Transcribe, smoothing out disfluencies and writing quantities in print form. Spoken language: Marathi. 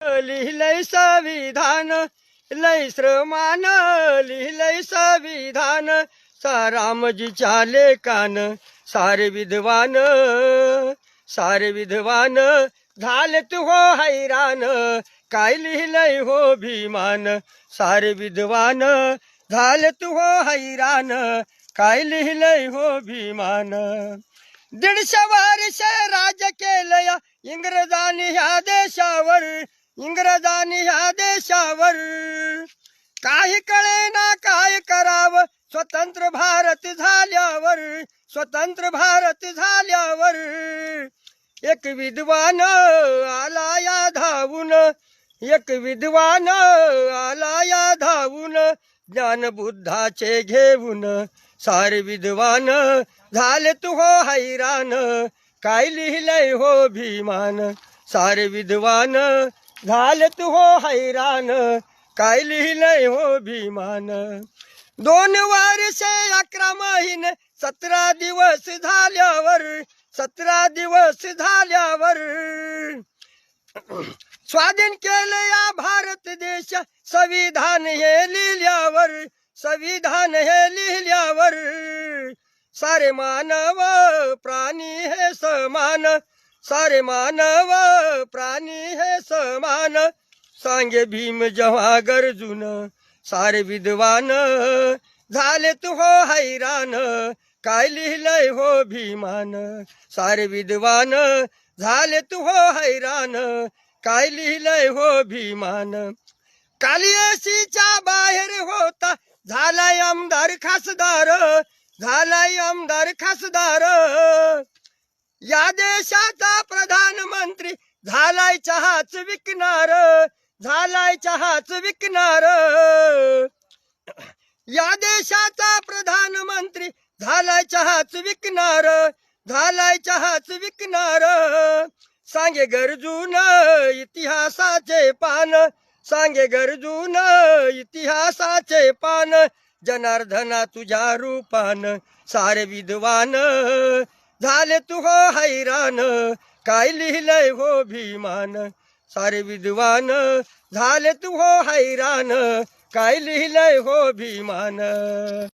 लिहिलंय संविधान, लय श्रमान लिहिलंय संविधान, रामजीच्या लेकान सारे विद्वान झाले तू हो हैराण, काय लिहिलंय हो भीमान, सारे विद्वान झाले तू हो हैराण, काय लिहिलंय हो भीमान. 150 वर्ष राज्य केलं या इंग्रजांनी ह्या देशावर, काही कळेना काय करावं स्वतंत्र भारत झाल्यावर, एक विद्वान आला या धावून, ज्ञान बुद्धाचे घेऊन, सारे विद्वान झाले तू हो हैराण, काय लिहिलंय हो भीमान, सारे विद्वान झाले तू हो हैराण, काय लिहिलंय हो भीमान. 2 वर्ष 11 महिने 17 दिवस झाल्यावर, स्वाधीन केलं या भारत देश, संविधान हे लिहिल्यावर, सारे मानव प्राणी हे समान, सांगे भीम जेव्हा गरजून, सारे विद्वान झाले तू हो हैराण, काय लिहिलंय हो भीमान, सारे विद्वान झाले तू हो हैराण, काय लिहिलंय हो भीमान. कालियासीच्या बाहेर होता झालाय आमदार खासदार, या देशाचा प्रधानमंत्री झालाय चहाच विकणार, या देशाचा प्रधानमंत्री झालाय चहाच विकणार, सांगे गरजून इतिहासाचे पान, जनार्दना तुझ्या रूपान, सारे विद्वान झाले तू हो हैराण, काय लिहिलंय हो भीमान, सारे विद्वान झाले तू हो हैराण, काय लिहिलंय हो भीमान.